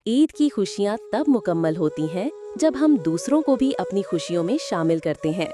عید کی خوشیاں تب مکمل ہوتی ہیں جب ہم دوسروں کو بھی اپنی خوشیوں میں شامل کرتے ہیں۔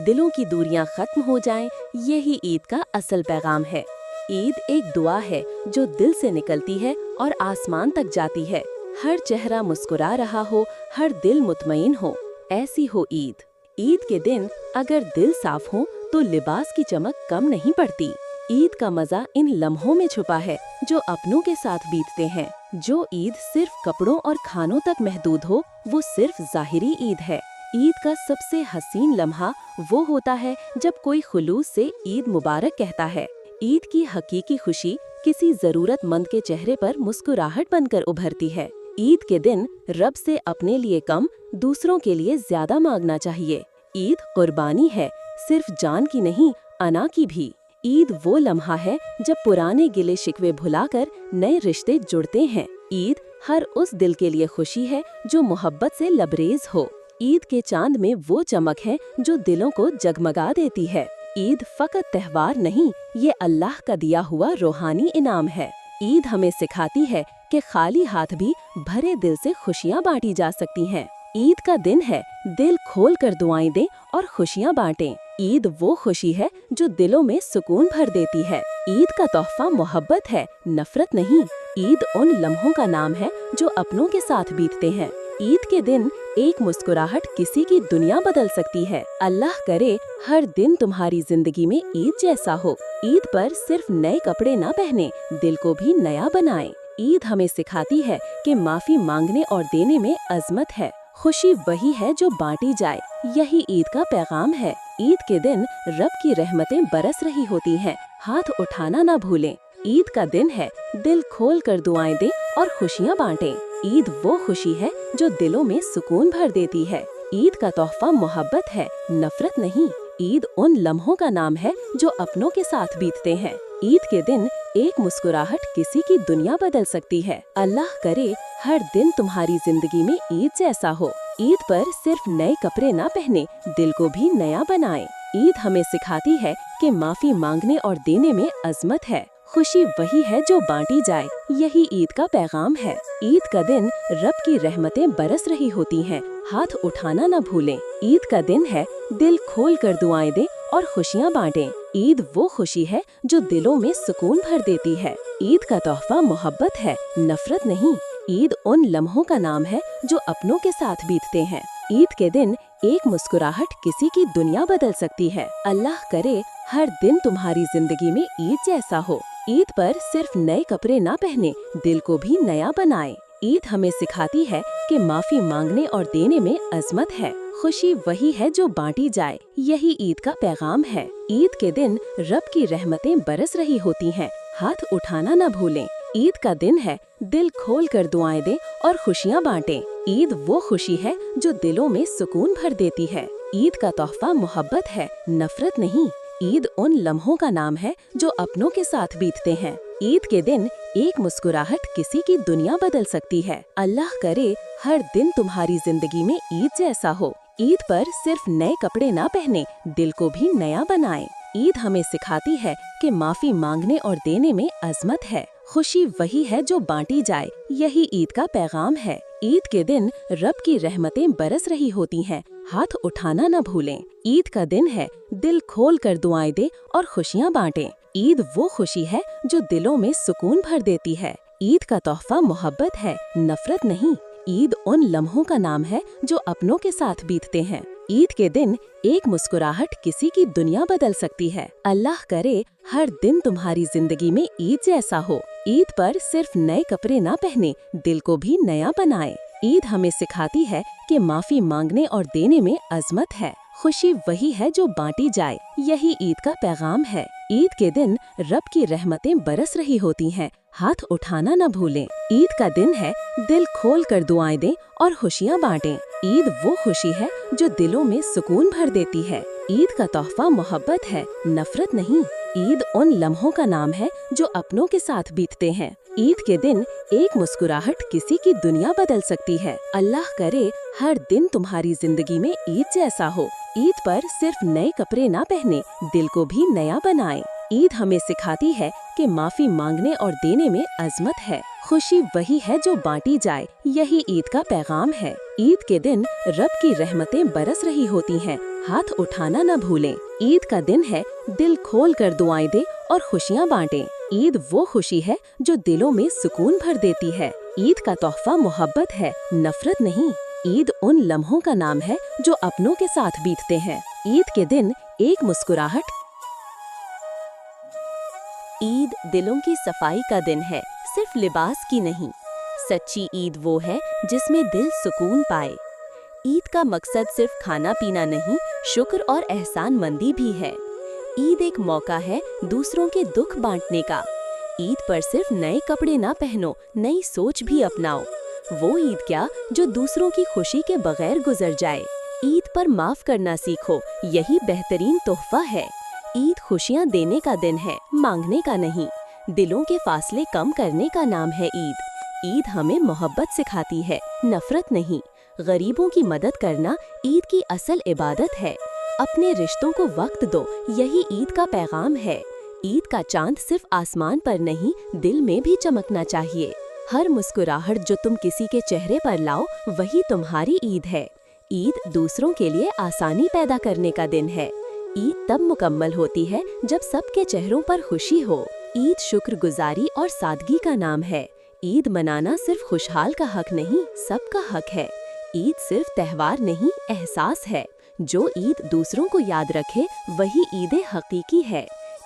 دلوں کی دوریاں ختم ہو جائیں، یہی عید کا اصل پیغام ہے۔ عید ایک دعا ہے جو دل سے نکلتی ہے اور آسمان تک جاتی ہے۔ ہر چہرہ مسکرا رہا ہو، ہر دل مطمئن ہو، ایسی ہو عید۔ عید کے دن اگر دل صاف ہو تو لباس کی چمک کم نہیں پڑتی۔ عید کا مزہ ان لمحوں میں چھپا ہے جو اپنوں کے ساتھ بیتتے ہیں۔ جو عید صرف کپڑوں اور کھانوں تک محدود ہو، وہ صرف ظاہری عید ہے۔ عید کا سب سے حسین لمحہ وہ ہوتا ہے جب کوئی خلوص سے عید مبارک کہتا ہے۔ عید کی حقیقی خوشی کسی ضرورت مند کے چہرے پر مسکراہٹ بن کر ابھرتی ہے۔ عید کے دن رب سے اپنے لیے کم، دوسروں کے لیے زیادہ مانگنا چاہیے۔ عید قربانی ہے، صرف جان کی نہیں، انا کی بھی۔ عید وہ لمحہ ہے جب پرانے گلے شکوے بھلا کر نئے رشتے جڑتے ہیں۔ عید ہر اس دل کے لیے خوشی ہے جو محبت سے لبریز ہو۔ عید کے چاند میں وہ چمک ہے جو دلوں کو جگمگا دیتی ہے۔ عید فقط تہوار نہیں، یہ اللہ کا دیا ہوا روحانی انعام ہے۔ عید ہمیں سکھاتی ہے کہ خالی ہاتھ بھی بھرے دل سے خوشیاں بانٹی جا سکتی ہیں۔ عید کا دن ہے، دل کھول کر دعائیں دیں اور خوشیاں بانٹیں۔ عید وہ خوشی ہے جو دلوں میں سکون بھر دیتی ہے۔ عید کا تحفہ محبت ہے، نفرت نہیں۔ عید ان لمحوں کا نام ہے جو اپنوں کے ساتھ بیتتے ہیں۔ عید کے دن ایک مسکراہٹ کسی کی دنیا بدل سکتی ہے۔ اللہ کرے ہر دن تمہاری زندگی میں عید جیسا ہو۔ عید پر صرف نئے کپڑے نہ پہنے، دل کو بھی نیا بنائیں۔ عید ہمیں سکھاتی ہے کہ معافی مانگنے اور دینے میں عظمت ہے۔ خوشی وہی ہے جو بانٹی جائے، یہی عید کا پیغام ہے۔ عید کے دن رب کی رحمتیں برس رہی ہوتی ہیں، ہاتھ اٹھانا نہ بھولیں۔ عید کا دن ہے، دل کھول کر دعائیں دیں اور خوشیاں بانٹیں۔ عید وہ خوشی ہے جو دلوں میں سکون بھر دیتی ہے۔ عید کا تحفہ محبت ہے، نفرت نہیں۔ عید ان لمحوں کا نام ہے جو اپنوں کے ساتھ بیتتے ہیں۔ عید کے دن ایک مسکراہٹ کسی کی دنیا بدل سکتی ہے۔ اللہ کرے ہر دن تمہاری زندگی میں عید جیسا ہو۔ عید پر صرف نئے کپڑے نہ پہنے، دل کو بھی نیا بنائیں۔ عید ہمیں سکھاتی ہے کہ معافی مانگنے اور دینے میں عظمت ہے۔ خوشی وہی ہے جو بانٹی جائے، یہی عید کا پیغام ہے۔ عید کا دن رب کی رحمتیں برس رہی ہوتی ہیں، ہاتھ اٹھانا نہ بھولیں۔ عید کا دن ہے، دل کھول کر دعائیں دیں اور خوشیاں بانٹیں۔ عید وہ خوشی ہے جو دلوں میں سکون بھر دیتی ہے۔ عید کا تحفہ محبت ہے، نفرت نہیں۔ عید ان لمحوں کا نام ہے جو اپنوں کے ساتھ بیتتے ہیں۔ عید کے دن ایک مسکراہٹ کسی کی دنیا بدل سکتی ہے۔ اللہ کرے ہر دن تمہاری زندگی میں عید جیسا ہو۔ عید پر صرف نئے کپڑے نہ پہنے، دل کو بھی نیا بنائیں۔ عید ہمیں سکھاتی ہے کہ معافی مانگنے اور دینے میں عظمت ہے۔ خوشی وہی ہے جو بانٹی جائے، یہی عید کا پیغام ہے۔ عید کے دن رب کی رحمتیں برس رہی ہوتی ہیں، ہاتھ اٹھانا نہ بھولیں۔ عید کا دن ہے، دل کھول کر دعائیں دیں اور خوشیاں بانٹیں۔ عید وہ خوشی ہے جو دلوں میں سکون بھر دیتی ہے۔ عید کا تحفہ محبت ہے، نفرت نہیں۔ عید ان لمحوں کا نام ہے جو اپنوں کے ساتھ بیتتے ہیں۔ عید کے دن ایک مسکراہٹ کسی کی دنیا بدل سکتی ہے۔ اللہ کرے ہر دن تمہاری زندگی میں عید جیسا ہو۔ عید پر صرف نئے کپڑے نہ پہنے، دل کو بھی نیا بنائیں۔ عید ہمیں سکھاتی ہے کہ معافی مانگنے اور دینے میں عظمت ہے۔ خوشی وہی ہے جو بانٹی جائے، یہی عید کا پیغام ہے۔ عید کے دن رب کی رحمتیں برس رہی ہوتی ہیں، ہاتھ اٹھانا نہ بھولیں۔ عید کا دن ہے، دل کھول کر دعائیں دیں اور خوشیاں بانٹیں۔ عید وہ خوشی ہے جو دلوں میں سکون بھر دیتی ہے۔ عید کا تحفہ محبت ہے، نفرت نہیں۔ عید ان لمحوں کا نام ہے جو اپنوں کے ساتھ بیتتے ہیں۔ عید کے دن ایک مسکراہٹ کسی کی دنیا بدل سکتی ہے۔ اللہ کرے ہر دن تمہاری زندگی میں عید جیسا ہو۔ عید پر صرف نئے کپڑے نہ پہنے، دل کو بھی نیا بنائیں۔ عید ہمیں سکھاتی ہے کہ معافی مانگنے اور دینے میں عظمت ہے۔ خوشی وہی ہے جو بانٹی جائے، یہی عید کا پیغام ہے۔ عید کے دن رب کی رحمتیں برس رہی ہوتی ہیں، ہاتھ اٹھانا نہ بھولیں۔ عید کا دن ہے، دل کھول کر دعائیں دیں اور خوشیاں بانٹیں۔ عید وہ خوشی ہے جو دلوں میں سکون بھر دیتی ہے۔ عید کا تحفہ محبت ہے، نفرت نہیں۔ عید ان لمحوں کا نام ہے جو اپنوں کے ساتھ بیتتے ہیں۔ عید کے دن ایک مسکراہٹ کسی کی دنیا بدل سکتی ہے۔ اللہ کرے ہر دن تمہاری زندگی میں عید جیسا ہو۔ عید پر صرف نئے کپڑے نہ پہنے، دل کو بھی نیا بنائیں۔ ईद हमें सिखाती है कि माफी मांगने और देने में अजमत है। खुशी वही है जो बांटी जाए, यही ईद का पैगाम है। ईद के दिन रब की रहमतें बरस रही होती हैं, हाथ उठाना न भूलें। ईद का दिन है, दिल खोल कर दुआएं दे और खुशियाँ बांटें। ईद वो खुशी है जो दिलों में सुकून भर देती है। ईद का तोहफा मोहब्बत है, नफरत नहीं। ईद उन लम्हों का नाम है जो अपनों के साथ बीतते हैं। ईद के दिन एक मुस्कुराहट। ईद दिलों की सफाई का दिन है, सिर्फ लिबास की नहीं। सच्ची ईद वो है जिसमें दिल सुकून पाए। ईद का मकसद सिर्फ खाना पीना नहीं, शुक्र और एहसान मंदी भी है। ईद एक मौका है दूसरों के दुख बांटने का। ईद पर सिर्फ नए कपड़े ना पहनो, नई सोच भी अपनाओ। वो ईद क्या जो दूसरों की खुशी के बगैर गुजर जाए। ईद पर माफ करना सीखो, यही बेहतरीन तोहफा है। ईद खुशियाँ देने का दिन है, मांगने का नहीं। दिलों के फासले कम करने का नाम है ईद। ईद हमें मोहब्बत सिखाती है, नफरत नहीं। गरीबों की मदद करना ईद की असल इबादत है। अपने रिश्तों को वक्त दो, यही ईद का पैगाम है। ईद का चांद सिर्फ आसमान पर नहीं, दिल में भी चमकना चाहिए। हर मुस्कुराहट जो तुम किसी के चेहरे पर लाओ, वही तुम्हारी ईद है। ईद दूसरों के लिए आसानी पैदा करने का दिन है। ईद तब मुकम्मल होती है जब सबके चेहरों पर खुशी हो। ईद शुक्रगुजारी और सादगी का नाम है। ईद मनाना सिर्फ खुशहाल का हक नहीं, सबका हक है। ईद सिर्फ त्योहार नहीं, एहसास है। जो ईद दूसरों को याद रखे, वही ईद हकीकी है।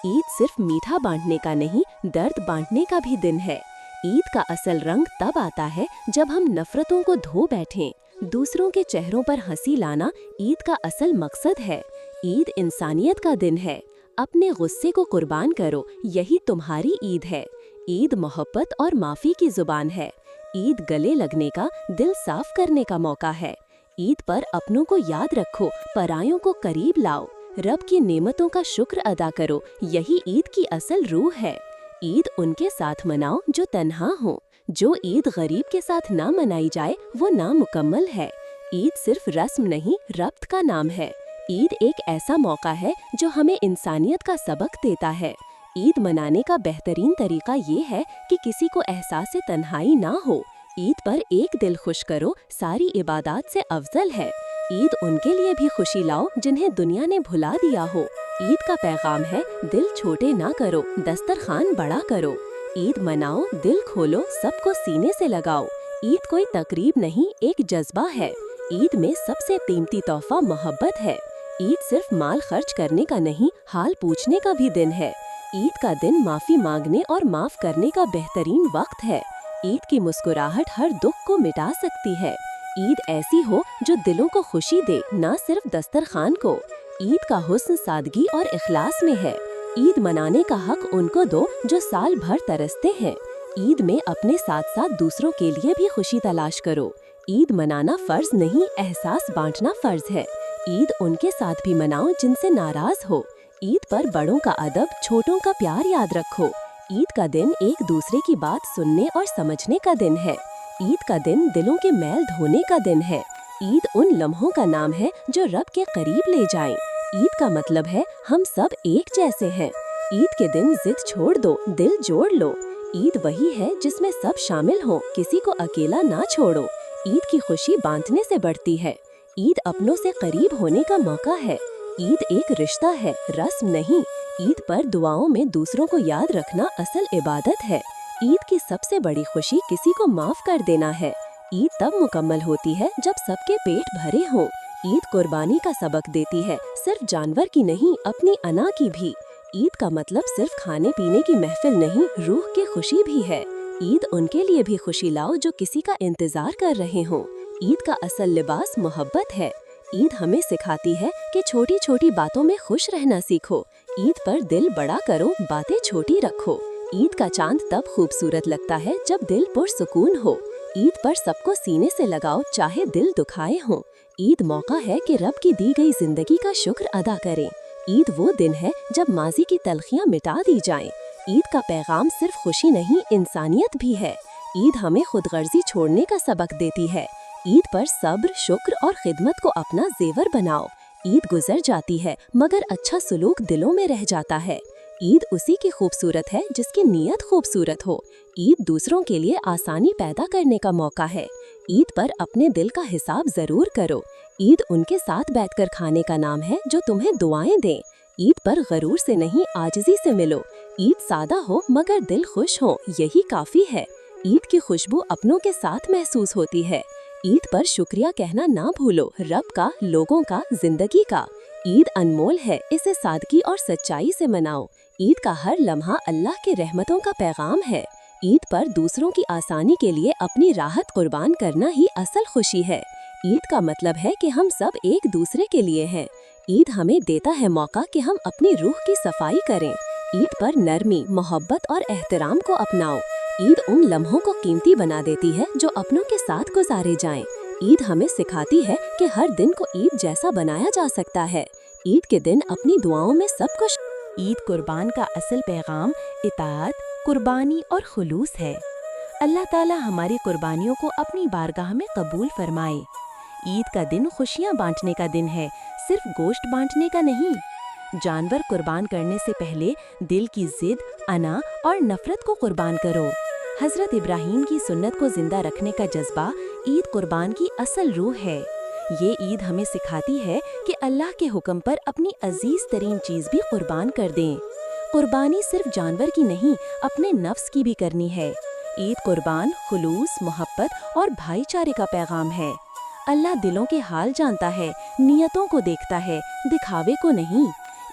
ईद सिर्फ मीठा बांटने का नहीं, दर्द बांटने का भी दिन है। ईद का असल रंग तब आता है जब हम नफरतों को धो बैठें। दूसरों के चेहरों पर हंसी लाना ईद का असल मकसद है। ईद इंसानियत का दिन है। अपने गुस्से को कुर्बान करो, यही तुम्हारी ईद है। ईद मोहब्बत और माफी की जुबान है। ईद गले लगने का, दिल साफ करने का मौका है। ईद पर अपनों को याद रखो, परायों को करीब लाओ। रब की नेमतों का शुक्र अदा करो, यही ईद की असल रूह है। ईद उनके साथ मनाओ जो तन्हा हो। जो ईद गरीब के साथ ना मनाई जाए, वो नामुकम्मल है। ईद सिर्फ रस्म नहीं, रब्त का नाम है। ईद एक ऐसा मौका है जो हमें इंसानियत का सबक देता है। ईद मनाने का बेहतरीन तरीका ये है कि किसी को एहसास तन्हाई ना हो। ईद पर एक दिल खुश करो, सारी इबादत से अफजल है। ईद उनके लिए भी खुशी लाओ जिन्हें दुनिया ने भुला दिया हो। ईद का पैगाम है, दिल छोटे ना करो, दस्तरखान बड़ा करो। ईद मनाओ, दिल खोलो, सबको सीने से लगाओ। ईद कोई तकरीब नहीं, एक जज्बा है। ईद में सबसे कीमती तोहफा मोहब्बत है। ईद सिर्फ माल खर्च करने का नहीं, हाल पूछने का भी दिन है। ईद का दिन माफी मांगने और माफ करने का बेहतरीन वक्त है। ईद की मुस्कुराहट हर दुख को मिटा सकती है। ईद ऐसी हो जो दिलों को खुशी दे, ना सिर्फ दस्तरखान को। ईद का हुस्न सादगी और इखलास में है। ईद मनाने का हक उनको दो जो साल भर तरसते हैं। ईद में अपने साथ साथ दूसरों के लिए भी खुशी तलाश करो। ईद मनाना फर्ज नहीं, एहसास बांटना फर्ज है। ईद उनके साथ भी मनाओ जिनसे नाराज हो। ईद पर बड़ों का अदब, छोटों का प्यार याद रखो। ईद का दिन एक दूसरे की बात सुनने और समझने का दिन है। ईद का दिन दिलों के मैल धोने का दिन है। ईद उन लम्हों का नाम है जो रब के करीब ले जाएं। ईद का मतलब है हम सब एक जैसे हैं। ईद के दिन जिद छोड़ दो, दिल जोड़ लो। ईद वही है जिसमें सब शामिल हों, किसी को अकेला ना छोड़ो। ईद की खुशी बांटने से बढ़ती है। ईद अपनों से करीब होने का मौका है। ईद एक रिश्ता है, रस्म नहीं। ईद पर दुआओं में दूसरों को याद रखना असल इबादत है। ईद की सबसे बड़ी खुशी किसी को माफ कर देना है। ईद तब मुकम्मल होती है जब सबके पेट भरे हों। ईद कुर्बानी का सबक देती है, सिर्फ जानवर की नहीं, अपनी अना की भी। ईद का मतलब सिर्फ खाने पीने की महफिल नहीं, रूह की खुशी भी है। ईद उनके लिए भी खुशी लाओ जो किसी का इंतजार कर रहे हों। ईद का असल लिबास मोहब्बत है। ईद हमें सिखाती है कि छोटी छोटी बातों में खुश रहना सीखो। ईद पर दिल बड़ा करो, बातें छोटी रखो। ईद का चांद तब खूबसूरत लगता है जब दिल पुरसुकून हो। ईद पर सबको सीने से लगाओ, चाहे दिल दुखाए हों। ईद मौका है कि रब की दी गई जिंदगी का शुक्र अदा करें। ईद वो दिन है जब माजी की तलखियाँ मिटा दी जाएं। ईद का पैगाम सिर्फ खुशी नहीं, इंसानियत भी है। ईद हमें खुदगर्जी छोड़ने का सबक देती है। ईद पर सब्र, शुक्र और खिदमत को अपना जेवर बनाओ। ईद गुजर जाती है मगर अच्छा सुलूक दिलों में रह जाता है। ईद उसी की खूबसूरत है जिसकी नीयत खूबसूरत हो। ईद दूसरों के लिए आसानी पैदा करने का मौका है। ईद पर अपने दिल का हिसाब जरूर करो। ईद उनके साथ बैठकर खाने का नाम है जो तुम्हें दुआएं दें। ईद पर गरूर से नहीं, आजिज़ी से मिलो। ईद सादा हो मगर दिल खुश हो, यही काफी है। ईद की खुशबू अपनों के साथ महसूस होती है। ईद पर शुक्रिया कहना ना भूलो, रब का, लोगों का, जिंदगी का। ईद अनमोल है, इसे सादगी और सच्चाई से मनाओ। ईद का हर लम्हा अल्लाह के रहमतों का पैगाम है। ईद पर दूसरों की आसानी के लिए अपनी राहत कुर्बान करना ही असल खुशी है। ईद का मतलब है कि हम सब एक दूसरे के लिए हैं। ईद हमें देता है मौका कि हम अपनी रूह की सफाई करें। ईद पर नरमी, मोहब्बत और एहतराम को अपनाओ। ईद उन लम्हों को कीमती बना देती है जो अपनों के साथ गुजारे जाएं। ईद हमें सिखाती है कि हर दिन को ईद जैसा बनाया जा सकता है। ईद के दिन अपनी दुआओं में सब कुछ। ईद कुर्बान का असल पैगाम इताअत, कुर्बानी और खुलूस है। अल्लाह ताला हमारी कुर्बानियों को अपनी बारगाह में कबूल फरमाए। ईद का दिन खुशियाँ बांटने का दिन है, सिर्फ गोश्त बांटने का नहीं। जानवर कुर्बान करने से पहले दिल की जिद, अना और नफरत को कुर्बान करो। हजरत इब्राहीम की सुन्नत को जिंदा रखने का जज्बा ईद कुर्बान की असल रूह है। ये ईद हमें सिखाती है कि अल्लाह के हुक्म पर अपनी अजीज तरीन चीज भी कुर्बान कर दें। कुर्बानी सिर्फ जानवर की नहीं, अपने नफ्स की भी करनी है। ईद कुर्बान खुलूस, मोहब्बत और भाईचारे का पैगाम है। अल्लाह दिलों के हाल जानता है, नियतों को देखता है, दिखावे को नहीं।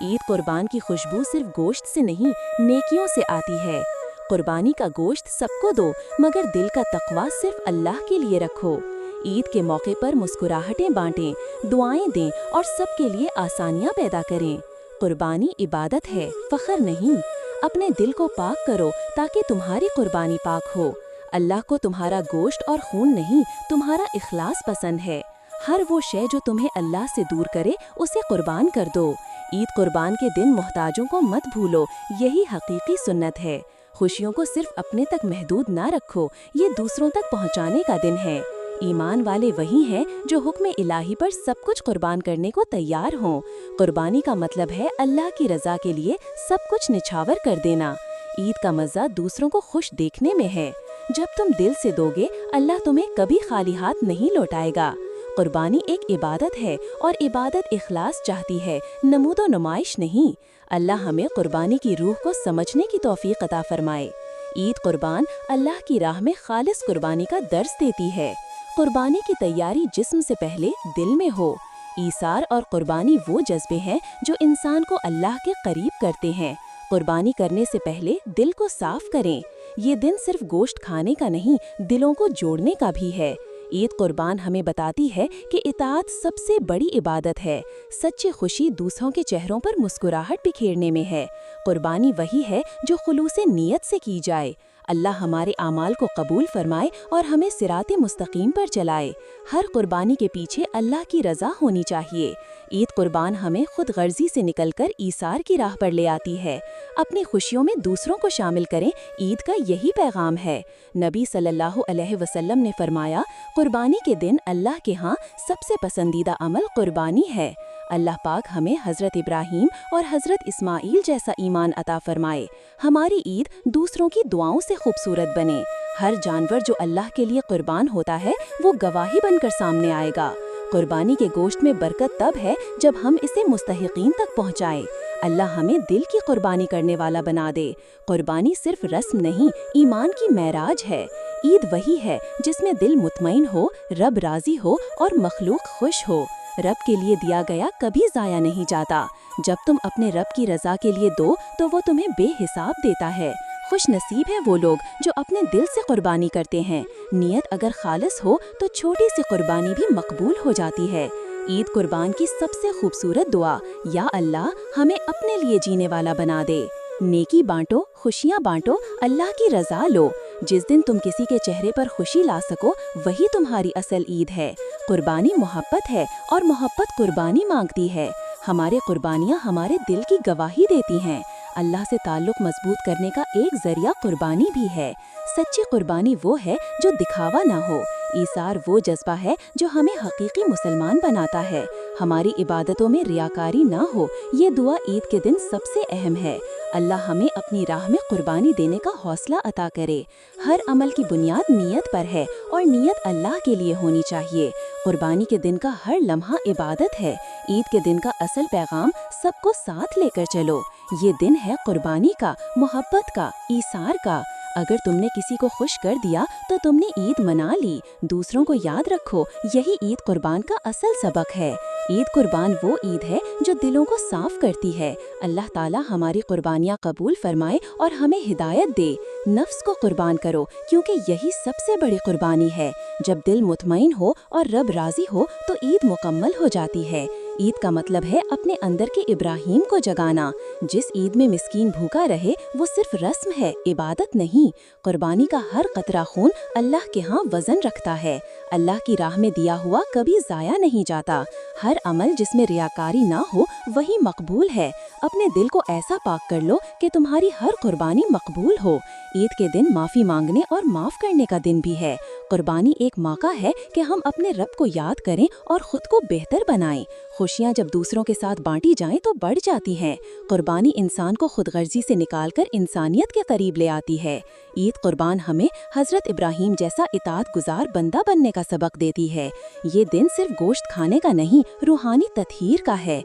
ईद कुर्बान की खुशबू सिर्फ गोश्त से नहीं, नेकियों से आती है। कुर्बानी का गोश्त सबको दो, मगर दिल का तकवा सिर्फ अल्लाह के लिए रखो। ईद के मौके पर मुस्कुराहटें बांटें, दुआएं दें और सबके लिए आसानियां पैदा करें। कुर्बानी इबादत है, फख्र नहीं। अपने दिल को पाक करो ताकि तुम्हारी कुर्बानी पाक हो। अल्लाह को तुम्हारा गोश्त और खून नहीं, तुम्हारा इखलास पसंद है। हर वो शय जो तुम्हें अल्लाह से दूर करे, उसे कुर्बान कर दो। ईद कुर्बान के दिन मोहताजों को मत भूलो, यही हकीकी सुन्नत है। खुशियों को सिर्फ अपने तक महदूद ना रखो, ये दूसरों तक पहुंचाने का दिन है। ईमान वाले वही हैं जो हुक्म इलाही पर सब कुछ कुर्बान करने को तैयार हों। कुर्बानी का मतलब है अल्लाह की रज़ा के लिए सब कुछ निछावर कर देना। ईद का मज़ा दूसरों को खुश देखने में है। जब तुम दिल से दोगे, अल्लाह तुम्हें कभी खाली हाथ नहीं लौटाएगा। कुर्बानी एक इबादत है और इबादत इखलास चाहती है, नमूदो नुमाइश नहीं। अल्लाह हमें कुर्बानी की रूह को समझने की तौफीक अता फरमाए। ईद कुर्बान अल्लाह की राह में खालिस कुर्बानी का दर्स देती है। कुर्बानी की तैयारी जिस्म से पहले दिल में हो। ईसार और कुर्बानी वो जज्बे हैं जो इंसान को अल्लाह के करीब करते हैं। कुर्बानी करने से पहले दिल को साफ करें। ये दिन सिर्फ गोश्त खाने का नहीं, दिलों को जोड़ने का भी है। ईद कुर्बान हमें बताती है कि इताअत सबसे बड़ी इबादत है। सच्ची खुशी दूसरों के चेहरों पर मुस्कुराहट बिखेरने में है। कुर्बानी वही है जो खुलूसे नीयत से की जाए। अल्लाह हमारे आमाल को कबूल फरमाए और हमें सिराते मुस्तकीम पर चलाए। हर कुर्बानी के पीछे अल्लाह की रज़ा होनी चाहिए। ईद कुर्बान हमें खुद गर्जी से निकलकर ईसार की राह पर ले आती है। अपनी खुशियों में दूसरों को शामिल करें, ईद का यही पैगाम है। नबी सल्लल्लाहु अलैहि वसल्लम ने फरमाया, कुर्बानी के दिन अल्लाह के यहाँ सबसे पसंदीदा अमल कुर्बानी है। अल्लाह पाक हमें हज़रत इब्राहीम और हज़रत इस्माईल जैसा ईमान अता फरमाए। हमारी ईद दूसरों की दुआओं से खूबसूरत बने। हर जानवर जो अल्लाह के लिए कुर्बान होता है, वो गवाही बनकर सामने आएगा। कुर्बानी के गोश्त में बरकत तब है जब हम इसे मुस्तहिकीन तक पहुँचाएं। अल्लाह हमें दिल की कुर्बानी करने वाला बना दे। कुर्बानी सिर्फ रस्म नहीं, ईमान की महराज है। ईद वही है जिसमें दिल मुतमईन हो, रब राजी हो और मखलूक खुश हो। रब के लिए दिया गया कभी ज़ाया नहीं जाता। जब तुम अपने रब की रज़ा के लिए दो तो वो तुम्हें बेहिसाब देता है। खुश नसीब है वो लोग जो अपने दिल से कुर्बानी करते हैं। नियत अगर खालिस हो तो छोटी सी कुर्बानी भी मकबूल हो जाती है। ईद कुर्बान की सबसे खूबसूरत दुआ, या अल्लाह हमें अपने लिए जीने वाला बना दे। नेकी बांटो, खुशियाँ बांटो, अल्लाह की रज़ा लो। जिस दिन तुम किसी के चेहरे पर खुशी ला सको, वही तुम्हारी असल ईद है। कुर्बानी मोहब्बत है और मोहब्बत कुर्बानी मांगती है। हमारे कुर्बानियाँ हमारे दिल की गवाही देती हैं। अल्लाह से ताल्लुक़ मजबूत करने का एक जरिया कुर्बानी भी है। सच्ची कुर्बानी वो है जो दिखावा ना हो। ईसार वो जज्बा है जो हमें हकीकी मुसलमान बनाता है। हमारी इबादतों में रियाकारी ना हो, ये दुआ ईद के दिन सबसे अहम है। अल्लाह हमें अपनी राह में कुर्बानी देने का हौसला अता करे। हर अमल की बुनियाद नीयत पर है और नीयत अल्लाह के लिए होनी चाहिए। कुर्बानी के दिन का हर लम्हा इबादत है। ईद के दिन का असल पैगाम सबको साथ लेकर चलो। ये दिन है कुर्बानी का, मोहब्बत का, ईसार का। अगर तुमने किसी को खुश कर दिया तो तुमने ईद मना ली। दूसरों को याद रखो, यही ईद कुर्बान का असल सबक है। ईद कुर्बान वो ईद है जो दिलों को साफ करती है। अल्लाह ताला हमारी कुर्बानियाँ कबूल फरमाए और हमें हिदायत दे। नफ्स को कुर्बान करो, क्योंकि यही सबसे बड़ी कुर्बानी है। जब दिल मुतमईन हो और रब राजी हो तो ईद मुकम्मल हो जाती है। ईद का मतलब है अपने अंदर के इब्राहीम को जगाना। जिस ईद में मिस्कीन भूखा रहे वो सिर्फ रस्म है, इबादत नहीं। कुर्बानी का हर कतरा खून अल्लाह के यहाँ वजन रखता है। अल्लाह की राह में दिया हुआ कभी जाया नहीं जाता। हर अमल जिसमें रियाकारी ना हो वही मकबूल है। अपने दिल को ऐसा पाक कर लो कि तुम्हारी हर कुर्बानी मकबूल हो। ईद के दिन माफ़ी मांगने और माफ़ करने का दिन भी है। कुर्बानी एक मौका है कि हम अपने रब को याद करें और खुद को बेहतर बनाएं। खुशियाँ जब दूसरों के साथ बांटी जाएं तो बढ़ जाती हैं। कुर्बानी इंसान को खुदगर्जी से निकालकर इंसानियत के करीब ले आती है। ईद कुर्बान हमें हज़रत इब्राहीम जैसा इताअत गुजार बंदा बनने का सबक देती है। ये दिन सिर्फ गोश्त खाने का नहीं, रूहानी तत्हीर का है।